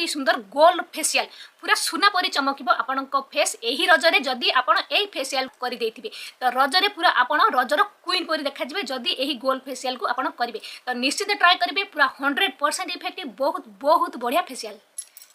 ही सुंदर गोल फेसियल पूरा सुना परी चमकिबो आपनक फेस एही रजरे जदी आपण एही फेसियल करि देथिबे तो रजरे पूरा आपण रजर क्वीन परी देखा जिवे जदी एही गोल फेसियल को आपण करिवे तो निश्चित ट्राई करिवे पूरा 100% इफेक्टिव बहुत बहुत बढ़िया फेसियल।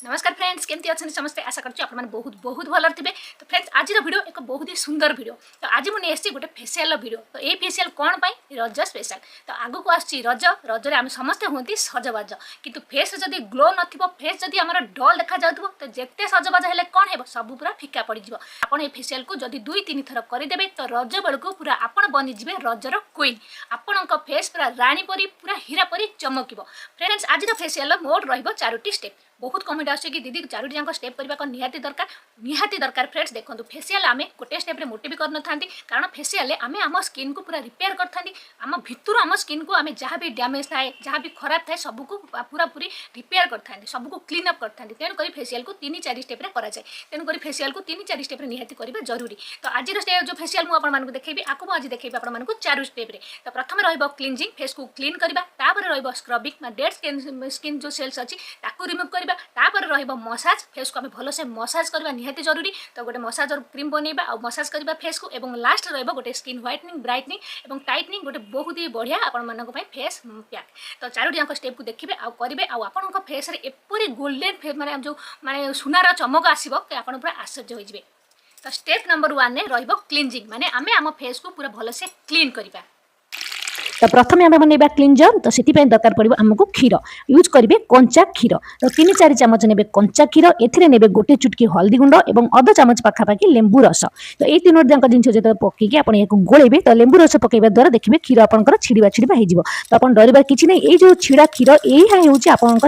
नमस्कार फ्रेंड्स केमती अच्छे समस्ते आशा करछि आपण माने बहुत बहुत भल थे। तो फ्रेंड्स आज वीडियो एक बहुत ही सुंदर वीडियो तो आज मुझे एसची गोटे फेसियल वीडियो तो ये फेसियल कौन पाई रज स्पेशल तो आगु को आछि रज रजरे आम समस्ते होती सजबाज किंतु फेस जदी ग्लो नथिबो फेस जदी हमर डल देखा जाउथबो तो जेते सजबाज हेले कोन हेबो सब पूरा फिका पड़ी जिवो। आपण ए फेसियल को जदी 2-3 थर करि देबे तो रज बेलको पूरा आपण बनि जिवे रजर क्वीन आपणक फेस पूरा रानी परी पूरा हीरा परी चमकिबो। फ्रेंड्स आज फेसियल मोड रहिबो 4टी स्टेप बहुत कमेंट आछे कि दीदी 4टी जांक स्टेप करबा को निहाती दरकार फ्रेंड्स देखंतु फेसियल आमे गोटे स्टेप रे मोटे भी करन थांती कारण फेसियल आमे आम स्किन को पूरा रिपेयर कर थांती आम भितुर आम स्किन को आमे जहाँ भी डैमेज थाए जहाँ भी खराब थाए सब को पूरा पूरी रिपेयर कर थांती सब को क्लीन अप कर थांती तेणु करी फेसियल को 3-4 स्टेप रे करा जाय तेणु करी फेसियल को 3-4 स्टेप रे निहाती करबा जरूरी। तो आज स्टेप जो फेसियल मु आपन मानकु देखेबी आकु आज देखेबी आपन मानकु 4 स्टेप रे तो प्रथम रहइबो क्लींजिंग फेस को क्लीन करबा तापर रहइबो स्क्रबिंग डेड स्किन जो सेल्स अछि ताकू रिमूव करबा तापर रहइबो मसाज फेस को आमे भलो से मसाज करबा निहाती जरूरी तो गोटे मसाजर क्रीम बनैबा आ मसाज करबा फेस को एवं लास्ट रहइबो गोटे स्किन व्हाइटनिंग ब्राइटनिंग एवं टाइटनिंग गोटे बहुत ही बढ़िया आपन मानक पय फेस पैक तो 4टी जांक स्टेप को देखिबे आ करिवे आ आपनक फेस रे एपरी गोल्डन फेस माने सुनार चमक आसीबो कि आपन पूरा आश्चर्य होई जिवे। तो स्टेप नंबर 1 रे रहइबो क्लींजिंग माने आमे आम फेस को पूरा भलो से क्लीन करबा। तो प्रथम आम बनवा क्लींजर तो से दरकार पड़ो आमको क्षीर यूज करेंगे कंचा क्षीर तो 3-4 चामच ने कंचा क्षीर ए गोटे चुटकी हल्दी गुंड और अध चामच पाखापाखि लेंबू रस तो ये 3 जाक जिन जो पकईकि आप गोलेबे तो लेंबू रस पकड़ा द्वारा देखिए क्षीर आपंकर छिड़ा हो तो आप डरबार किसी नहीं ये जो छिड़ा क्षीर यही हूँ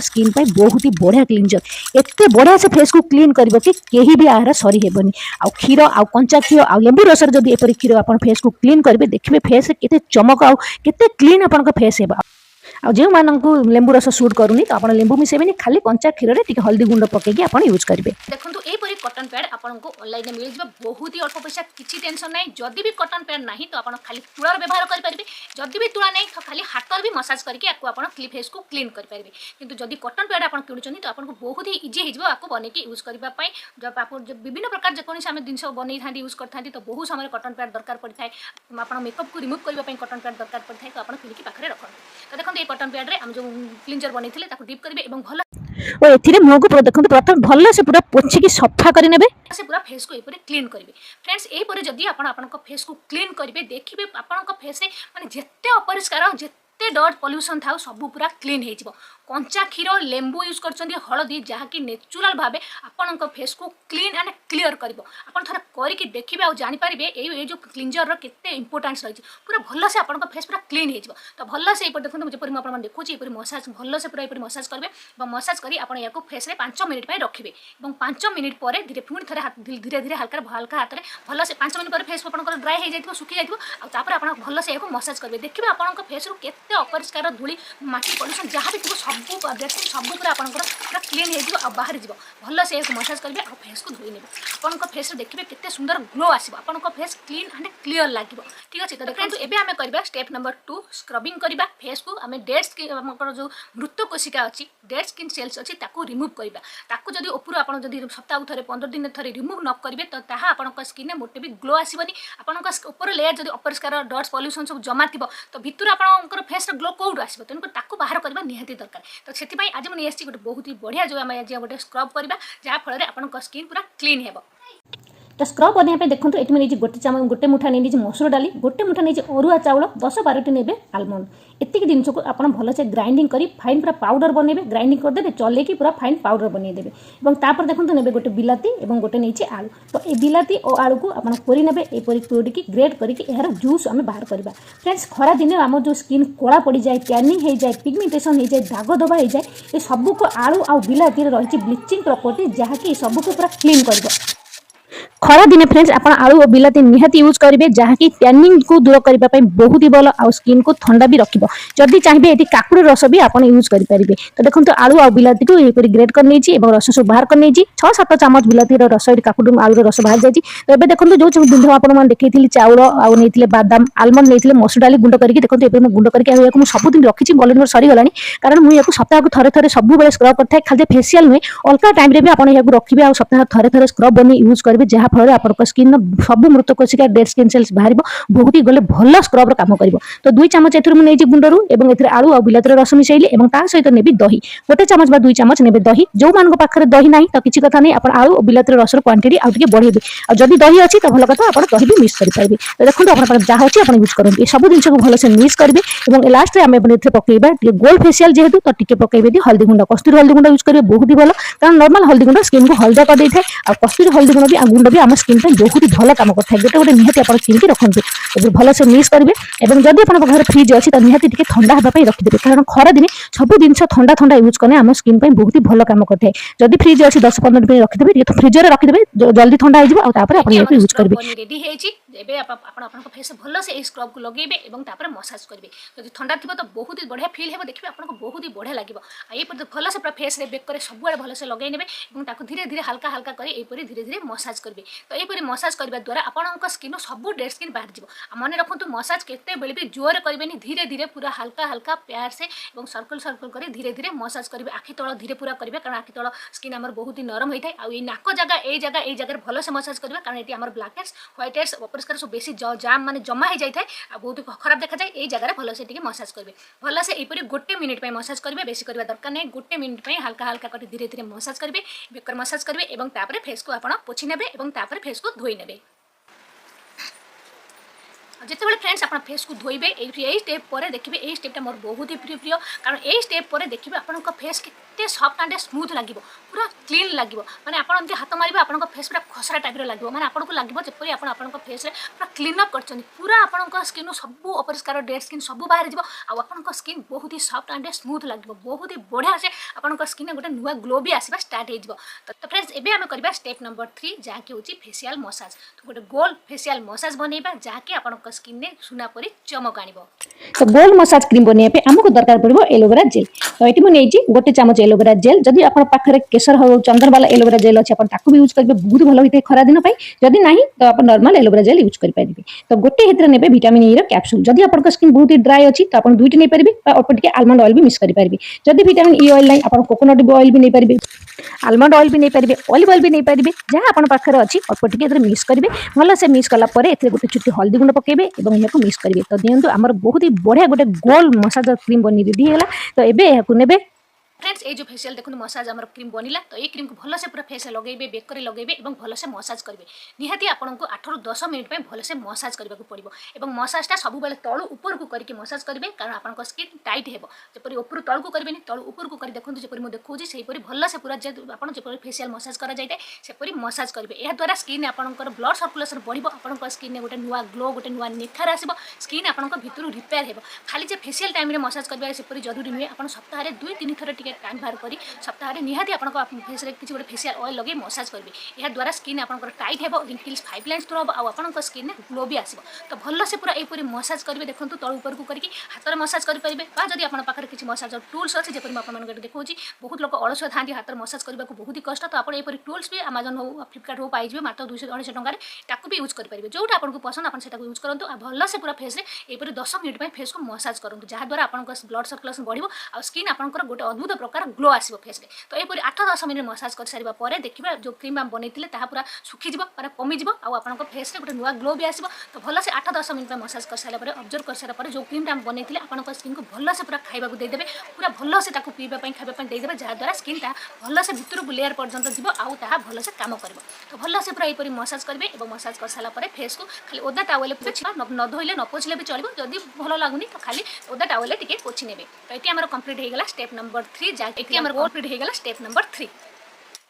स्किन बहुत ही बढ़िया क्लींजर एत बढ़िया से फेस को क्लीन कर कहीं भी यार सरी हेबनी आ क्षीर आ कंचा क्षीर आ लेंबू रस जब एपरी क्षीर आप फेस को क्लीन करेंगे देखिए फेस के चमक आ क्लीन आपन फेस है आ जो मानू लेंबू रस सूट करूनी तो आप लेंबू मिसेबेनी खाली कंचा क्षीर रे टिके हल्दी गुंड पकेगी आप यूज करेंगे। देखो यहपरी कटन पैड आपको ऑनलाइन मिल जाए बहुत ही अल्प पैसा किसी टेंशन ना जदि भी कटन पैड ना तो आप खाली तुलार व्यवहार करेंगे जदि भी तुला नहीं तो खाली हाथ भी मसाज करके फेस को क्लीन करेंगे किंतु जदि कटन पैड आप किणुंट तो आपको बहुत ही इजी हो बनईकि यूज करने जब आप विभिन्न प्रकार जेकोसी आम जिन बन था यूज करते तो बहुत समय कटन पैड दरकार पड़ता है आप मेकअप को रिमूव करने कटन पैड दरकार पड़ता है तो आप किଣିकी पाखे रखते तो देखते कटन पैड रे हम जो क्लींजर बनी डिप करेंगे और भल और एथिरे मुह को देखो प्रथम भल से पूरा पोछिकी सफा कर नेबे से पूरा फेस को एपरी क्लीन करेंगे। फ्रेंड्स यहीपरी जदि आपन फेस को क्लीन करेंगे देखिए आपन फेस माने जेते अपरिष्कार जेते डट पॉल्यूशन था सब पूरा क्लीन हो कंचा क्षीर लेंबू यूज कर हलदी जहाँकि नेचुरल भाव आपण फेस को क्लीन एंड क्लीयर कर थोड़ा करके देखिए और जानीपर ये जो क्लींजर केते इंपोर्टेंस रही पूरा भल से आप फेस पूरा क्लीन हो तो भल से देखो जपरी मुझे देखुची मसाज भल से पूरा ये मसाज करेंगे मसाज कर फेस 5 मिनट रखिए और 5 मिनट पर धीरे पुणी थे धीरे धीरे हल्का हल्का हाथ में भल से 5 मिनट पर फेस आप ड्राई हो जाए सुखी जाए आप भल से मसाज करेंगे देखिए आप फेस केते अपरिष्कार धूली मटी पॉल्यूशन जहाँ भी थी सब पूरा पूरा क्लीन हो बाहर जीव भल से मसाज करेंगे और फेस को धोई ने आप फेस देखिए केते सुंदर ग्लो आसो आप फेस क्लीन एंड क्लीयर लगे ठीक अच्छे। तो देखो एबे आमे करबा स्टेप नंबर 2 स्क्रबिंग करबा फेस को आमे डेड स्किन हमर जो मृत कोशिका अछि डेड स्किन सेल्स अछि ताको रिमूव करबा ताको जदी ऊपर आपण जदी सप्ताह थरे 15 दिन थरे रिमूव न करिवे तो ताहा आपण स्किन मोटे भी ग्लो आसीबनी आपण ऊपर लेयर जदी अपरिष्कार डट्स पॉल्यूशन सब जमा थिबो तो भितर आपण फेस ग्लो कोड आसीबो तेन ताको बाहर करबा निहाती दरकार। तो से आज मुझे एसची गोटे बहुत ही बढ़िया जो आम आज गोटे स्क्रब करबा जहाँ फल आपन स्किन पूरा क्लीन हेबो। तो स्क्रब बनाया देखो ये मुझे गोटे मुठा नहीं मसूर डाली गोटे मुठा नहीं अरुआ चाउल 10-12टी ने आलमंड एतिक जिन को आप भल से ग्राइंडिंग कर फाइन पूरा पाउडर बनइबे ग्राइंडिंग करदे चलेकी पूरा फाइन पाउडर बनईदेवे और तापर देखो ने गोटे बिलाती और गोटे नहीं आलू तो ये बिलाती और आलू को आप कोरी ने यहपरी कोरिकी ग्रेड करके यार जूस आम बाहर करवा। फ्रेंड्स खरा दिन आम जो स्किन कला पड़ जाए टैनिंग हो जाए पिगमेंटेशन हो जाए दाग धब्बा हो जाए ये सबको आलू आ बिलाती रही ब्लीचिंग प्रॉपर्टी जहाँकि सबको पूरा क्लीन कर खरा दिने फ्रेंड्स आप आलू और बिलाती निहाती यूज करेंगे जहाँकि टैनिंग को दूर करने बहुत ही भल आ स्किन को ठंडा भी रखिब जदि चाहिए ये काकुड़ रस भी आप यूज करेंगे। तो देखो आलू और बिलाती को ये ग्रेड कर रस सब बाहर कर 6-7 चामच बिलाती रस काकुड़ आलू रस बाहर जाइए। तो ये देखो जो जिन आपको देखी चाउल आउ बादाम आलमंड नहीं मसुर डाली गुंड करके देखो ये गुंड करके सबुद रखी भल सरीगला कारण मुझे सप्ताह को थे थे सब स्क्रब करता खाली फेसियाल नुहे अलग टाइम भी आप रखिए और सप्ताह थे थे स्क्रब बनी यूज करेंगे जहाँफल आप स्किन सब मृत कोशिका डेड स्किन सेल्स बाहर बहुत ही गले भल स्क्रब काम कर। तो 2 चामच ए गुंडरू और आलू और बिलाती रस मिसेली सहित नेबी दही 1 चामच 2 चामच ने दही जो मान पाखे दही ना तो किसी कथा नहीं आप आलू और बिलाती रसर क्वांटिटी आगे बढ़ेबे और जब दही अच्छी तो भल कथा आप दही भी मिक्स करेंगे। तो देखो आप जहाँ अच्छी आप यूज करेंगे सब जिन को भलसे मिक्स करेंगे और लास्ट में आम पकेबा गोल्ड फेसियाल जेहेतु तो टी पकेबे हल्दी गुंड कस्तूरी हल्दी गुंड यूज करेंगे बहुत ही भल कारण नॉर्मल हल्दी गुंड स्किन को हल्दा कर देता है और कस्तूरी हल्दी गुंड भी आम स्किन बहुत ही भल काम करता है गोटे गोटे निहाती आप किन रखते भलसे मिक्स करेंगे और जब आप घर फ्रिज अच्छी तो निहाती टी ठंडा हाँपाई रखिदेवे कारण खरा दिन सब जिन ठंडा ठंडा यूज करें आम स्किन बहुत ही भल काम करता है। जब फ्रिज अच्छी 10-15 मिनट रखिदेवे फ्रिज में रखिदेवे जल्दी ठंडा हो यूज करेंगे। रेडी फेस भल से स्क्रब को लगे और मसाज करेंगे जब ठंडा थी तो बहुत ही बढ़िया फिल है देखिए आपको बहुत ही बढ़िया लगे ये भल से पूरा फेस बेक कर सब भल से लगे ने धीरे धीरे हल्का हल्का कर धीरे धीरे मसाज करेंगे। तो यहपरी मसाज करने द्वारा आपंक स्किन सब डेड स्किन बाहर जाव मन रखु मसाज केते बेले भी जोर करेंगे धीरे धीरे पूरा हल्का हल्का प्यार से सर्कल सर्कल कर धीरे धीरे मसाज करेंगे आखि तल धीरे पूरा करेंगे कारण आखि तल स्किन आम बहुत ही नरम होता है और नाक जगह ये जगह भल से मसाज करेंगे कारण ये ब्लैक हेड्स व्हाइट हेड्स अपरिष्कार सब बेसी जाम माने जमा हो जाए बहुत खराब देखा जाए ये जगह भल से मसाज करेंगे भल से यहपरी 1 मिनिट मसाज करेंगे बेसी करवा दरकार नहीं 1 मिनिट हल्का हल्का कर धीरे धीरे मसाज करेंगे बेकर मसाज करेंगे और फेस को आप पोछि नेबे और फेस को धोई नेबे। जिते फ्रेंड्स आप फेस को धोइबे यही स्टेप पर देखिए यही स्टेपटा मोर बहुत ही प्रिय कारण यही स्टेप पर देखिए आपंक फेस के सफ्ट एंड स्मूथ लगे पूरा क्लीन लगे मैंने आप हाथ मारे आप फेस पूरा खसरा टाइप लगे मैंने आपको लगे जपरी आप फेस पूरा क्लीन अप कर पूरा आप स्किन सब अपरिष्कार डेड स्किन सब बाहर आप स्किन बहुत ही सफ्ट एंड स्मूथ लगे बहुत ही बढ़िया से आप स्किन गोटे नुआ ग्लो भी आसवा स्टार्ट हो। तो फ्रेंड्स एबे आम करबा स्टेप नंबर 3 जहाँकि हूँ फेसियाल मसाज। तो गोटे गोल फेसियाल मसाज बनइबा जहाँकि आप स्किन में सुना परी चमक आनिबो। तो गोल्ड मसाज क्रीम बनवाई आमको दरकार पड़ो एलोवेरा जेल। तो ये मुझे 1 चामच एलोवेरा जेल जदि आप पाखे केसर हो चंदन वाला एलोवेरा जेल अच्छे आपको भी यूज करेंगे बहुत भल होता है खरा दिन जदि ना तो आप नॉर्मल एलोवेरा जेल यूज करेंगे। तो गोटे हित ने विटामिन ई कैप्सूल जदि आप स्किन बहुत ही ड्राई अच्छी तो आप 2टी नहीं पारे अल्प टे आलमंड ऑयल भी मिक्स करेंगे जदि विटामिन ई ऑयल ना आप कोकोनट ऑयल भी नहीं पारे आलमंड ऑयल भी नहीं पारे ऑलिव ऑयल भी नहीं पारे जहाँ आप पाखे अच्छी अल्प टे मिक्स करेंगे भल से मिक्स कलापर गोटे चुटी हल्दी गुंड पकेबे और मिक्स करेंगे। तो दिंतु आमर बहुत ही बढ़िया गोटे गोल मसाज क्रीम बनी रेडी है। तो एबे नेबे फ्रेंड्स ये जो फेसियल देखो मसाज आम क्रीम बनला तो ये क्रीम को भल से पूरा फेस लगे बेक कर लगे और भल से मसाज करेंगे निहाती आपको 8 ରୁ 10 मिनट में भल से मसाज करने को पड़ो और मसाजटा सब बेले तलू ऊपर को करके मसाज करेंगे कारण आपको स्किन टाइट हो जपरी ऊपर तल को करेंगे तलू ऊपर को कर देखो जपरी मुझे देखा सेपरी भल से पूरा आप फेसियल मसाज कर जाए सेपरी मसाज करेंगे यह द्वारा स्किन आपंकर ब्लड सर्कुलेशन बढ़ो आप स्किन में गोटे नुआ ग्लो गोटे नुआ निखार आसो स्किन आप भितर रिपेयर हो खाली फेसियल टाइम मसाज करवा सेपरी जरूरी नुहे आप सप्ताह 2-3 थर टाइम बाहर कर सप्ताह निहाती आप फेस किसी गोटे फेसियल ऑयल लगे मसाज करेंगे यह द्वारा स्किन आप टाइट हो रिंकल्स 5 लाइन्स थ्रो हम आप स्किन में ग्लो भी आसो। तो भल से पूरा यहपरी मसाज करेंगे देखो तल ऊपर को करके हाथ में मसाज करेंगे जब आप पाखे किसी मसाज टूल्स अच्छे जब आप देखा बहुत लोग अलसुआ था हाथ में मसाज करने को बहुत ही कष्ट तो आप यहपरी टूल्स भी अमेजन हो फ्लिपकार्ट हो पाइबे मात्र 200-250 टकर भी यूज करेंगे जोटा आपको पसंद आप यूज करूँ भल से पूरा फेस यहपरी 10 मिनट में फेस को मसाज करूँ जहाँद्वारा आप ब्लड सर्कुलेशन बढ़ो और स्किन आपंकर गोटे अद्भुत प्रकार ग्लो आसो फेस में। तो यहपरी 8-10 मिनट मसाज कर सारा पर देखिए जो क्रीम आप बनई पूरा सुखीज मैंने कमिज आप फेस गोटे नुआ ग्लो भी आसो। तो भल से 8-10 मिनट में मसाज कर सारा ऑब्जर्व कर सारा जो क्रीम आप बनई आप स्किन को भल से पूरा खाइबा देदेवे पूरा भल से पीवा खाइबा देदेवे जहाँद्वारा स्किन भल से भितर को लेयर पर्यंत जीव आउ भल से काम कर। तो भल से पूरा यहपरी मसाज करेंगे और मसाज कर सारा फेस को खाली ओदा टावेल पोछा न धोइले न पोछले भी चलो जदि भल लगुनि तो खाली ओदा टावेल टिके पोछि नेबे। तो ये आमर कंप्लीट हो गला स्टेप नंबर 3 जहाँकि आमर कंप्लीट हो गला स्टेप नंबर 3।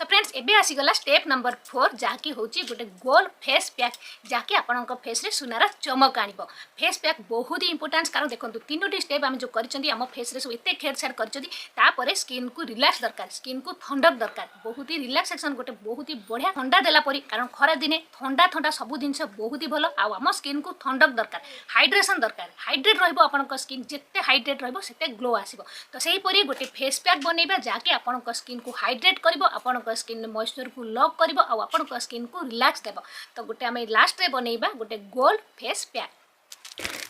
तो फ्रेंड्स एबे आसीगला स्टेप नंबर 4 जहाँकि हूँ गोटे गोल फेस पैक जहाँकि आपण फेस रे सुनार चमक आनिब। फेस पैक बहुत ही इंपोर्टेंट कारण देखो 3टी स्टेप आम जो कर फेस रे सब एत खेड़छाड़ कर स्किन को रिलैक्स दरकार, स्किन को ठंडक दरकार, बहुत ही रिलैक्सेशन गोटे बहुत ही बढ़िया ठंडा देला परी कारण खरा दिने ठंडा ठंडा सब जिनस बहुत ही भल आम स्किन को ठंडक दरकार, हाइड्रेशन दरकार, हाइड्रेट रहिबो आपनक स्किन जिते हाइड्रेट रहिबो सेते ग्लो आसीबो। तो सही परी गोटे फेस पैक बनैबा जहाँकि आपनक स्किन को हाइड्रेट करिवो, आपनक स्किन मॉइस्चर को लॉक करिवो आ आपनक स्किन को रिलैक्स देबो। तो गोटे आम लास्ट रे बनैबा गोटे गोल फेस पैक।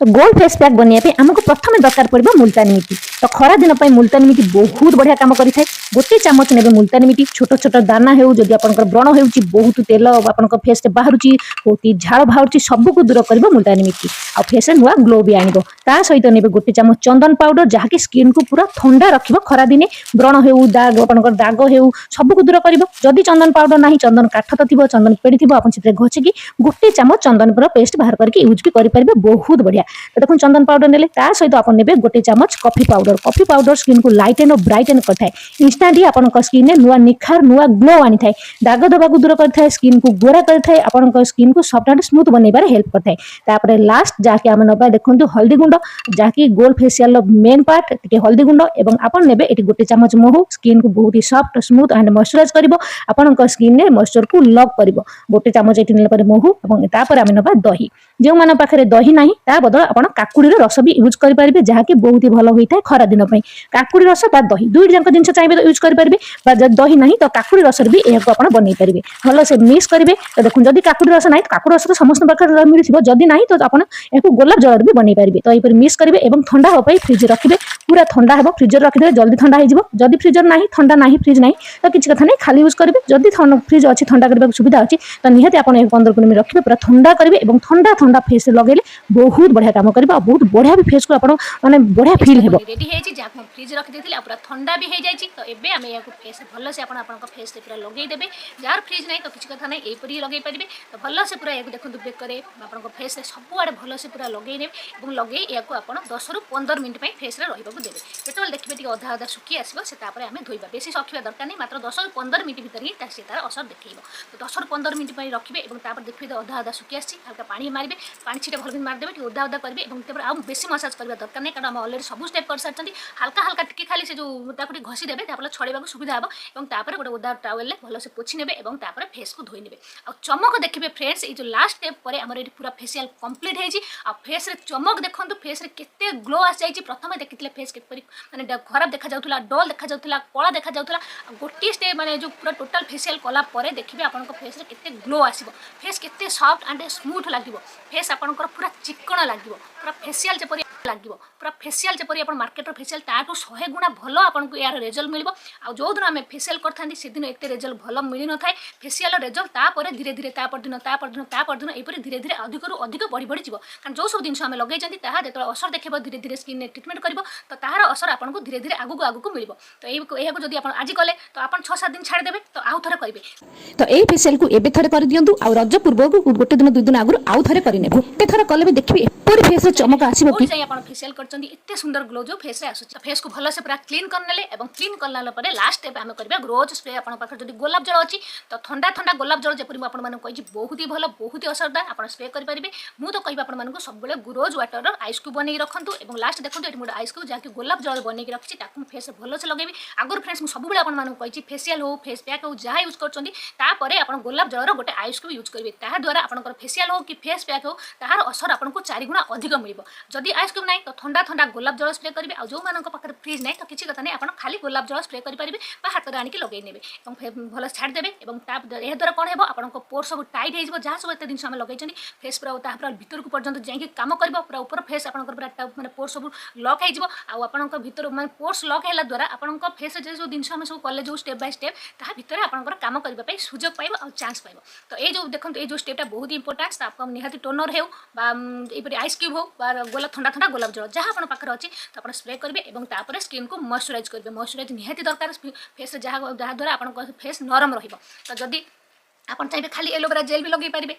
गोल फेस पैक बनवाई आमको प्रथम दरकार पड़ो मुल्तानी मिट्टी। तो खरा दिन मुल्तानी मिट्टी बहुत बढ़िया काम करें। गोटे चामच ने मुल्तानी मिट्टी छोट छोट दाना हो जदि व्रण हो बहुत तेल आप फेस बाहर बहुत झाड़ बाहर सबको दूर कर मुल्तानी मिट्टी आ फेस नुआ ग्लो भी आनिब। ता सहित ने गोटे चामच चंदन पाउडर जहाँकि स्किन को पूरा ठंडा रख खरा दिने व्रण हो दाग दाग हो सबको दूर कर। जदि चंदन पाउडर ना चंदन काठ तो थी चंदन पेड़ी थी आप घषिकी गोटे चामच चंदन पेस्ट बाहर करके यूज भी करेंगे बहुत बढ़िया। तो देखो चंदन पाउडर ने सहित आप ने गोटे चामच कॉफी पाउडर स्किन को लाइटेन और ब्राइटेन करता इंस्टांट आपन स्किन में नुआ निखार नुआ ग्लो आनी था, दाग दबा दूर करता स्किन को गोरा करता आपन स्किन को सॉफ्ट एंड स्मूथ बनइबार हेल्प करता है। लास्ट जहाँकि आम नबा देखो हल्दी गुंड जहाँकि गोल फेसियल मेन पार्ट टे हल्दी गुंड और आपन ने गोटे चामच महू स्किन को बहुत ही सॉफ्ट स्मूथ एंड मॉइस्चराइज कर आपन स्किन में मॉइस्चर को लॉक कर गोटे चामच ये नेला महू और आम नबा दही जो मान पाखे दही ना ता बदल आप काकुड़ी रस भी यूज करेंगे जहाँकि बहुत ही भल होता है खरा दिन काकुड़ी रस बा दही दुईट जाक जिन चाहिए तो यूज करेंगे दही ना तो काकुड़ी रस भी यह बनई पारे भल से मिक्स करेंगे। तो देखो जदि काकुड़ी रस ना काकुड़ी रस तो समस्त प्रकार मिल जदि ना तो आप गोलाप जल भी बनई पारे। तो ये मिक्स करेंगे और ठंडा हाँ फ्रिज रखिए पूरा ठंडा हो फ्रिजर रखिदे जल्दी ठंडा हो जदि फ्रिजर ना ठंडा ना फ्रिज ना तो किसी कथा नहीं खाली यूज करेंगे जदि फ्रिज अच्छी ठंडा करने सुविधा अच्छी तो निहत आप 15 मिनट रखिए पूरा ठंडा करेंगे और ठंडा ठंडा फेस लगे बहुत बढ़िया काम करेंगे और बहुत बढ़िया भी फेस को आप बढ़िया फिल हो रेडी है जहाँ फ्रिज रखी पूरा ठंडा भी हो जाए। तो ये आम या फेस भल से फेस पूरा लगेदेवे जार फ्रिज ना तो किसी कथा ना यहीपरी लगे पारे। तो भल से पूरा एक देखो बेकर आप फेस सबुआड़े भल से पूरा लगेदेवे और लगे या 10 ରୁ 15 मिनट फेस रही देवे जो देखिए अधा अधा सुखी आसो से आम धोबा बेसी रखा दरकार नहीं मात्र 10 ରୁ 15 मिनट भितर ही से तार असर देखेब। तो 10 ରୁ 15 मिनट रखिए और देखिए अधा अधा सुखी आसी हल्का पानी मारे पानी छिटा भल मारिदेवे ओदा ओदा करेंगे और आम बेसी मसाज करवा दरकार नहीं कारण आम अलरेडी सब स्टेप कर सारी हल्का हल्का टिके खाली से जो घसी देवे छड़ेबा सुविधा हे और गोटे ओदा टावेल भल से पोछि नेबे और फेस को धोई नेबे आ चमक देखिए फ्रेंड्स ये जो लास्ट स्टेप पर आम पूरा फेसियल कंप्लीट हो फेस रे चमक देखो फेस रे केते ग्लो आसी जाइए। प्रथम देखिए फेस किपरि माने खराब देखा जाउथला डल देखा जाउथला कला देखा जाउथला गोटे स्टेप माने जो पूरा टोटल फेसियल कला परे देखिए आपन फेस रे केते ग्लो आसीबो फेस केते सॉफ्ट एंड स्मूथ लागिबो फेस आपन पूरा चिकन लागिबो पूरा फेसियल जपरि लागिबो पूरा फेसियल जपरि आपन मार्केट रो फेसियल ताटू 100 गुणा भलो आपन यार रिजल्ट मिलबो। आ जो दिन आम फेसियल करथांदी से दिन एते रिजल्ट भलो मिली न थाए फेसियल रिजल्ट तापर धीरे धीरे तापर दिन एपरि धीरे धीरे अधिक रु अधिक बढ़ी बढ़ी जीवो कारण जो सब जिनस आम लगे ताहा जेतो असर देखिबो धीरे धीरे स्किन ट्रीटमेंट करिवो तो ताहार असर आपन धीरे धीरे आगु आगु मिलबो। तो यही जदि आप आज कले तो आप 6-7 दिन छाड़ देबे तो आउ थरे करिवे। तो ये फेसियल को एबे थरे कर दियंतु आ रज पूर्व को गोटे दिन 2 दिन आगु आउ थरे करिने गोटे थरे कले भी देखिबे एपरि फेस रे चमक आसीबो कि जाई आपण फेसियल करचंदी एते सुंदर ग्लो जो फेस रे आसुछ। फेस को भलो से पूरा क्लीन करनेले एवं क्लीन करला परे लास्ट स्टेप आमे करबा ग्रोथ स्प्रे आपण पाखर जदि गोलाप जल अछि तो ठंडा ठंडा गोलाप जल जेपरि आपण माने कहि बहुत ही भलो बहुत ही असरदार आपण स्प्रे करि परिबे। मु तो कहिबा आपण मानको सब बेले ग्रोज वाटर रो आइस क्यूब बनै रखंतु एवं लास्ट देखंतु एटी मोड आइस क्यूब जाके गोलाप जल बनै रखछि ताकू फेस भलो से लगेबी। आगर फ्रेंड्स मु सब बेले आपण मानको कहि फेसियल हो फेस पैक हो जहा यूज करचंदी ता परे आपण गोलाप जल रो गोटे आइस क्यूब यूज करिवे ताहा द्वारा आपनकर फेसियल हो कि फेस पैक हो ताहार असर आपनको 4 गुणा अधिक मिलिबो। जदि आइस क्यूब नाही तो ठंडा ठंडा गोलाप जल स्प्रे करिवे आ जो मानक पाखर फ्रिज नाही तो किछि कथा नाही आपण खाली गोलाप जल स्प्रे करि परिबे बा हाथ रे आनी के लगै नेबे एवं भलो छाड़ देबे एवं ता ए द्वारा कोन हेबो आपनको पोर सब टाइट हे जबो जहा सब एते दिन हम लगै छनी फेस पूरा ता पूरा भीतर को पर्यंत जाई के काम करबो पूरा ऊपर फेस आपनकर पूरा माने पोर सब लॉक हे जबो आ आपनकर भीतर माने पोर्स लॉक हैला द्वारा आपनकर फेस जे जो दिन हम सब कॉलेज जो स्टेप बाय स्टेप ता भीतर आपनकर काम करबा पई सुजोग पाइबो आ चांस पाइबो। तो ए जो देखंतु ए जो स्टेपटा बहुत इंपोर्टेंट ता आपको निहाती टोनर हेउ बा एपरि आइस क्यूब हो बा गोलाप ठंडा ठंडा गोलाप जल जहा आपन पाखर अछि तो आपन स्प्रे करबे एवं तापर स्किन को मॉइस्चराइज करबे। मॉइस्चराइज निहाती दरकार फेस जहा द्वारा आपन फेस नरम रहिबो। तो जदि आप चाहिए खाली एलोवेरा जेल भी लगे पारे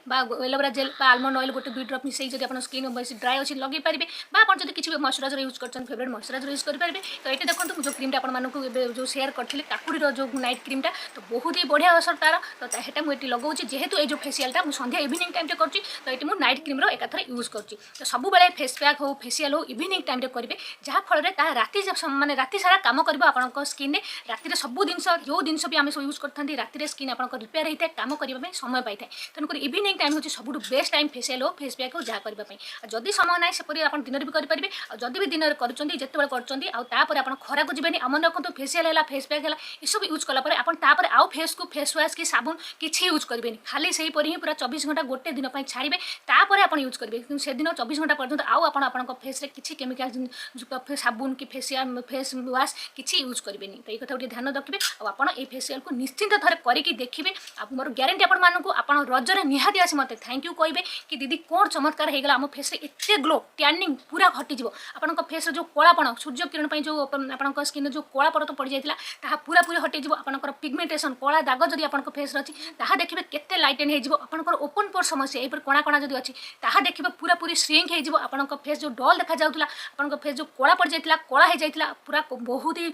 एलोवेरा जेल आलमंड ऑयल गोटे 2 ड्रप मिसई जब आप स्किन बेस ड्राए अच्छी लगे पारे आप किसी मॉइस्चराइजर यूज कर फेवरेट मॉइस्चराइजर यूज करेंगे। तो ये देखो जो क्रीम आपको जो सेयार करी काकुड़ी जो नाइट क्रीमटा तो बहुत ही बढ़िया असर तार तो ये मुझे लगाऊँ जेहेतु ये जो फेसियालटा मुझे संध्या इवनिंग टाइम कर तो ये मुझे नाइट क्रीम एकाथर यूज कर तो सब फेस पैक हो फेसियाल हो इवनिंग टाइम करेंगे जहाँफल राति माने राति सारा काम कर आप स्किन में राति सब जिन जो जिन भी आम यूज करते राति स्किन आप रिपेयर होता है काम करने समय पाई तेणुक इवनिंग टाइम हूँ सब बेस्ट टाइम फेसियाल हो फेस पैक हो जहाँ करने जदि समय ना सेपरी आप दिन भी करेंगे जदि भी दिन कर जिते कर आप खरा को जीवन आम रखते फेसियाल है फेस पैक है ये सब यूज कलापर आप आउ फेस को फेस वाश कि साबुन किसी यूज करेंगे खाली से ही पूरा 24 घंटा गोटे दिन छाड़े तापर आप यूज करेंगे कि से दिन 24 घंटा पर्यटन आउ फेस किसी केमिकल साबुन कि फेसियाल फेस वाश किसी यूज करेंगे तो ये कथा ध्यान रखिए आप फेसियाल को निश्चिंत थे करके देखिए मोर ग्यारंटी आप रजरे निहाती आसी मत थैंक यू कहे कि दीदी कौन चमत्कार होगा आम फेस एत ग्लो टैनिंग पूरा हटिज आप फेस जो कलापण सूर्य किरण जो आप स्किन जो कला परत पड़ जाता पूरा पूरी हटिज आप पिगमेंटेशन कला दाग जब आप फेस अच्छी देखिए केते लाइटेन हो ओपन पोर समस्या यही कणा कणा जब अच्छी देखिए पूरा पूरी श्रिंक हो आप फेस जो डल देखा जाऊला आप फेस जो कला पड़ जाता कला हो जाता पूरा बहुत ही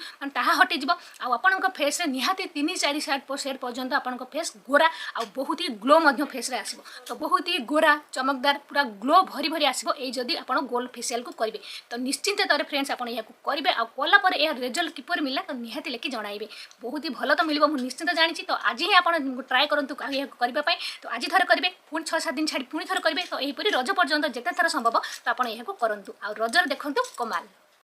हटिज आप फेस निहाती 3-4 सेट पर्यंत आप फेस गोरा आ बहुत ही ग्लो फेस रे आसो तो बहुत ही गोरा चमकदार पूरा ग्लो भरी भरी आसो ये जदि आप गोल्ड फेसियाल को करेंगे तो निश्चिंत तरह फ्रेंड्स आप करेंगे आला रिजल्ट किपर मिला तो निहाती लेखि जणाइबे बहुत ही भल तो मिल मुझे निश्चिंत जानी तो आज ही आप ट्राए करूँ करने तो आज थर करेंगे पुणी 6-7 दिन छाड़ी पुणी थर करेंगे तो यहीपरि रज पर्यंत जिते थर संभव तो आप करूँ आ रजर देखूँ कमाल।